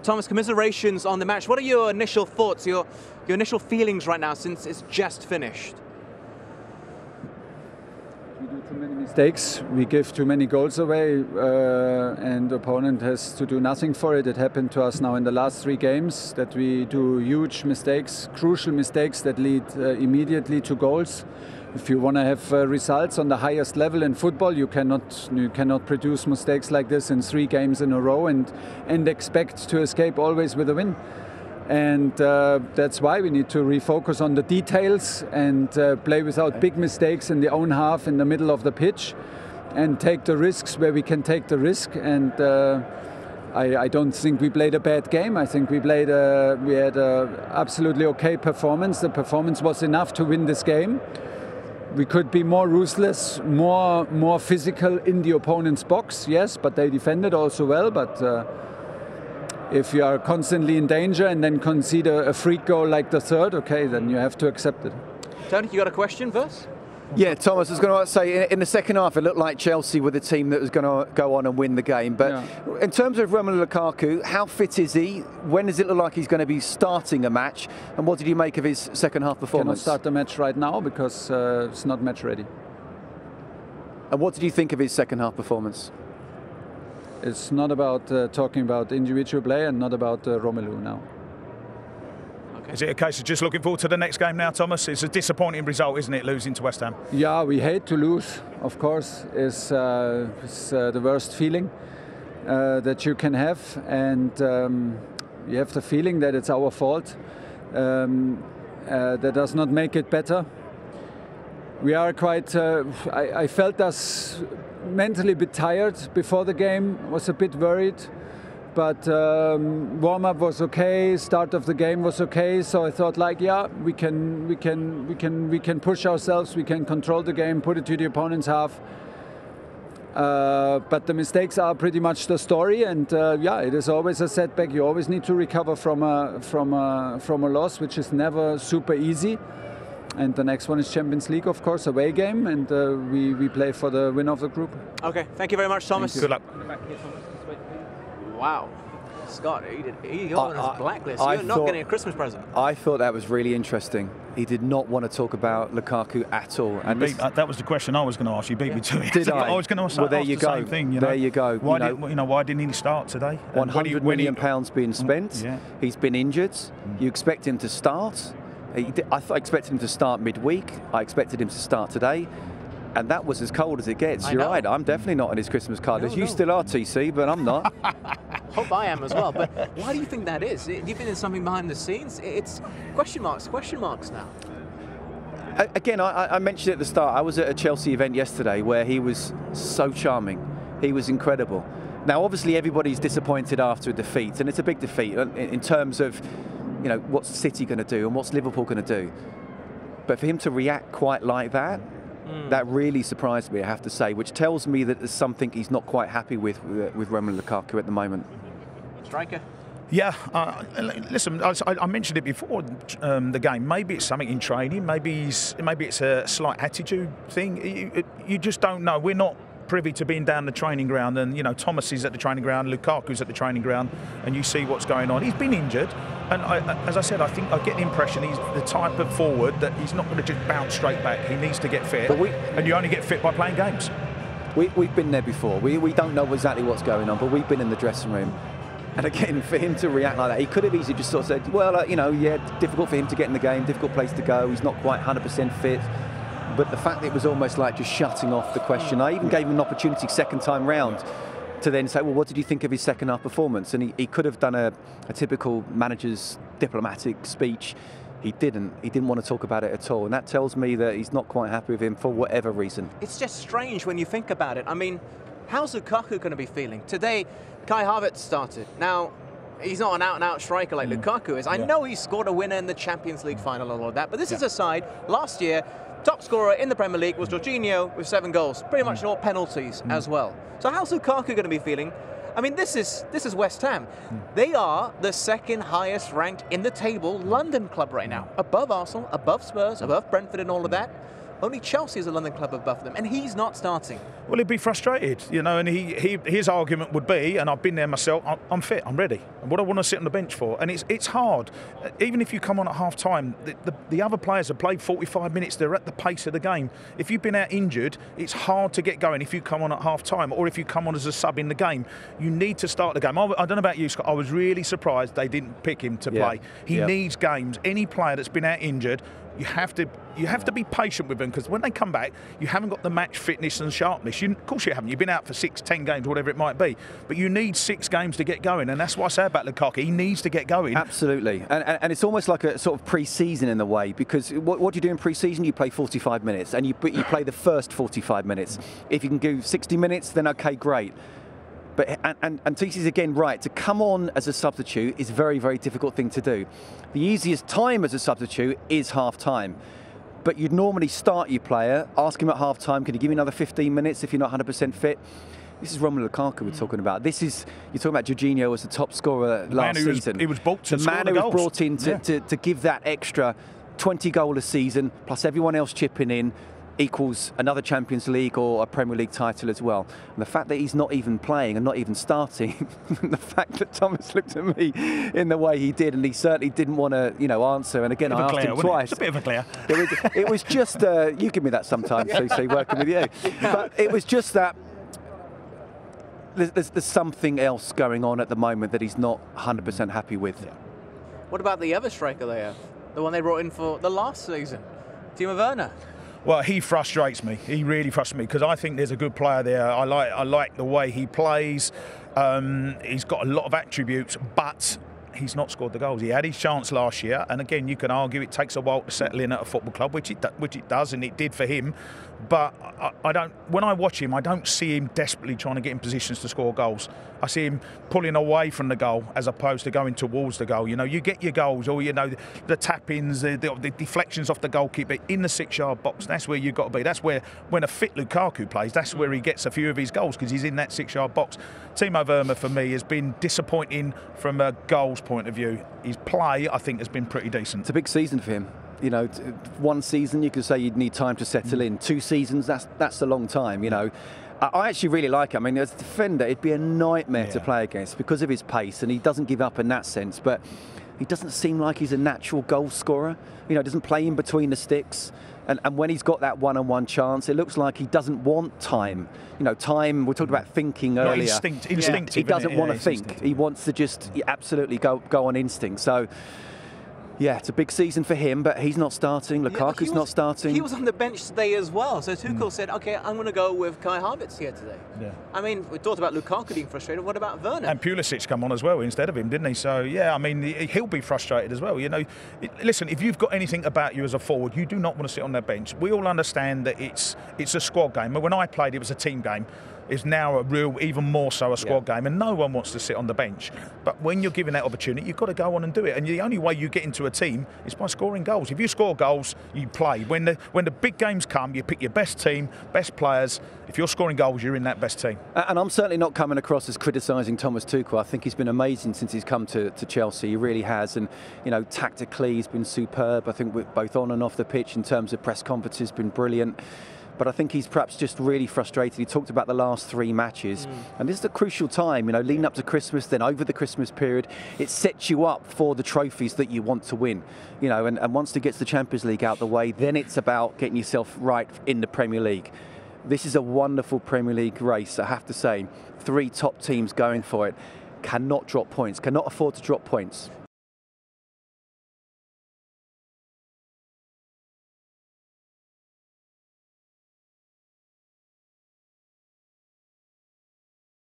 Thomas, commiserations on the match. What are your initial thoughts, your initial feelings right now since it's just finished? We do too many mistakes, we give too many goals away, and the opponent has to do nothing for it. It happened to us now in the last 3 games that we do huge mistakes, crucial mistakes that lead immediately to goals. If you want to have results on the highest level in football, you cannot produce mistakes like this in 3 games in a row and expect to escape always with a win. And that's why we need to refocus on the details and play without big mistakes in the own half in the middle of the pitch and take the risks where we can take the risk. And I don't think we played a bad game. I think we had an absolutely okay performance. The performance was enough to win this game. We could be more ruthless, more physical in the opponent's box, yes, but they defended also well. But if you are constantly in danger and then concede a free goal like the third, okay, then you have to accept it. Tony, you got a question first? Yeah, Thomas, I was going to say, in the second half, it looked like Chelsea were the team that was going to go on and win the game. But in terms of Romelu Lukaku, how fit is he? When does it look like he's going to be starting a match? And what did you make of his second half performance? Cannot start the match right now because it's not match ready. And what did you think of his second half performance? It's not about talking about individual play and not about Romelu now. Is it a case of just looking forward to the next game now, Thomas? It's a disappointing result, isn't it, losing to West Ham? Yeah, we hate to lose, of course. It's the worst feeling that you can have. And you have the feeling that it's our fault. That does not make it better. We are quite... I felt us mentally a bit tired before the game, was a bit worried. But warm-up was okay, start of the game was okay, so I thought, like, yeah, we can push ourselves, we can control the game, put it to the opponent's half. But the mistakes are pretty much the story, and yeah, it is always a setback. You always need to recover from a loss, which is never super easy. And the next one is Champions League, of course, away game, and we play for the win of the group. Okay, thank you very much, Thomas. Good luck. Wow, Scott, he got on his blacklist. You're not getting a Christmas present. I thought that was really interesting. He did not want to talk about Lukaku at all. And that was the question I was going to ask. You beat me to it. Did I? I was going to ask, well, there you the go. Same thing. You there know? you go. Why didn't he start today? £100 million being spent. Yeah. He's been injured. You expect him to start. I expected him to start midweek. I expected him to start today. And that was as cold as it gets. You're right. I'm definitely not on his Christmas card list. You still are, TC, but I'm not. Hope I am as well. But why do you think that is? Do you think there's something behind the scenes? It's question marks now. Again, I mentioned at the start, I was at a Chelsea event yesterday where he was so charming. He was incredible. Now, obviously, everybody's disappointed after a defeat, and it's a big defeat in terms of, you know, what's City going to do and what's Liverpool going to do. But for him to react quite like that, that really surprised me, I have to say, which tells me that there's something he's not quite happy with Romelu Lukaku at the moment. Striker? Yeah, listen, I mentioned it before the game. Maybe it's something in training. Maybe it's a slight attitude thing. You just don't know. We're not privy to being down the training ground, and you know, Thomas is at the training ground, Lukaku's at the training ground, and you see what's going on. He's been injured, and as I said, I think I get the impression he's the type of forward that he's not going to just bounce straight back. He needs to get fit, and you only get fit by playing games. We've been there before. We don't know exactly what's going on, but we've been in the dressing room. And again, for him to react like that, he could have easily just sort of said, well, you know, yeah, difficult for him to get in the game, difficult place to go, he's not quite 100% fit. But the fact that it was almost like just shutting off the question. I even gave him an opportunity second time round to then say, well, what did you think of his second half performance? And he could have done a typical manager's diplomatic speech. He didn't. He didn't want to talk about it at all. And that tells me that he's not quite happy with him for whatever reason. It's just strange when you think about it. I mean, how's Lukaku going to be feeling? Today, Kai Havertz started. Now, he's not an out-and-out striker like Lukaku is. I know he scored a winner in the Champions League final and all of that, but this is a side, last year, top scorer in the Premier League was Jorginho with 7 goals, pretty much all penalties as well. So how's Lukaku going to be feeling? I mean, this is West Ham. They are the second highest ranked in the table London club right now, above Arsenal, above Spurs, above Brentford and all of that. Only Chelsea is a London club above them, and he's not starting. Well, he'd be frustrated, you know, and his argument would be, and I've been there myself, I'm fit, I'm ready. And what I want to sit on the bench for? And it's hard. Even if you come on at half-time, the other players have played 45 minutes, they're at the pace of the game. If you've been out injured, it's hard to get going if you come on at half-time or if you come on as a sub in the game. You need to start the game. I don't know about you, Scott, I was really surprised they didn't pick him to play. He needs games. Any player that's been out injured, you have to be patient with them, because when they come back, you haven't got the match fitness and sharpness. Of course you haven't. You've been out for 6, 10 games, whatever it might be. But you need 6 games to get going, and that's what I say about Lukaku. He needs to get going. Absolutely. And it's almost like a sort of pre-season in a way, because what do you do in pre-season? You play 45 minutes, and you play the first 45 minutes. If you can do 60 minutes, then okay, great. But and TC's again right, to come on as a substitute is a very, very difficult thing to do. The easiest time as a substitute is half-time. But you'd normally start your player, ask him at half-time, can you give me another 15 minutes if you're not 100% fit? This is Romelu Lukaku we're talking about. You're talking about Jorginho as the top scorer last season. He was brought to the man who was brought in to give that extra 20 goal a season, plus everyone else chipping in, equals another Champions League or a Premier League title as well. And the fact that he's not even playing and not even starting, the fact that Thomas looked at me in the way he did, and he certainly didn't want to, answer. And again, I asked him twice. It's a bit of a clear. It was just, you give me that sometimes, CC, working with you. But it was just that there's something else going on at the moment that he's not 100% happy with. Yeah. What about the other striker they have? The one they brought in for the last season, Timo Werner. Well, he frustrates me. He really frustrates me, because I think there's a good player there. I like the way he plays. He's got a lot of attributes, but he's not scored the goals. He had his chance last year, and again, you can argue it takes a while to settle in at a football club, which it does, and it did for him. But I don't. When I watch him, I don't see him desperately trying to get in positions to score goals. I see him pulling away from the goal as opposed to going towards the goal. You get your goals, or the tap-ins, the deflections off the goalkeeper in the 6-yard box. That's where you've got to be. That's where, when a fit Lukaku plays, that's where he gets a few of his goals, because he's in that 6-yard box. Timo Werner, for me, has been disappointing from a goals point of view. His play, I think, has been pretty decent. It's a big season for him. One season you could say you'd need time to settle in. 2 seasons, that's a long time. I actually really like him. I mean, as a defender, it'd be a nightmare to play against because of his pace, and he doesn't give up in that sense. But he doesn't seem like he's a natural goal scorer. Doesn't play in between the sticks. And when he's got that one-on-one chance, it looks like he doesn't want time. Time, we talked about thinking earlier. Instinctive. He doesn't want to think. He wants to just absolutely go on instinct. So, yeah, it's a big season for him, but he's not starting. Lukaku's not starting. He was on the bench today as well. So Tuchel said, OK, I'm going to go with Kai Havertz here today. Yeah. I mean, we talked about Lukaku being frustrated. What about Werner? And Pulisic come on as well instead of him, didn't he? So, yeah, I mean, he'll be frustrated as well. Listen, if you've got anything about you as a forward, you do not want to sit on that bench. We all understand that it's a squad game. But when I played, it was a team game. Is now even more so a squad game, and no one wants to sit on the bench. But when you're given that opportunity, you've got to go on and do it. And the only way you get into a team is by scoring goals. If you score goals, you play. When the big games come, you pick your best team, best players. If you're scoring goals, you're in that best team. And I'm certainly not coming across as criticising Thomas Tuchel. I think he's been amazing since he's come to Chelsea. He really has. And, tactically, he's been superb. I think both on and off the pitch in terms of press conferences, been brilliant. But I think he's perhaps just really frustrated. He talked about the last 3 matches. And this is a crucial time, leading up to Christmas, then over the Christmas period. It sets you up for the trophies that you want to win. And once he gets the Champions League out the way, then it's about getting yourself right in the Premier League. This is a wonderful Premier League race, I have to say. 3 top teams going for it. Cannot drop points, cannot afford to drop points.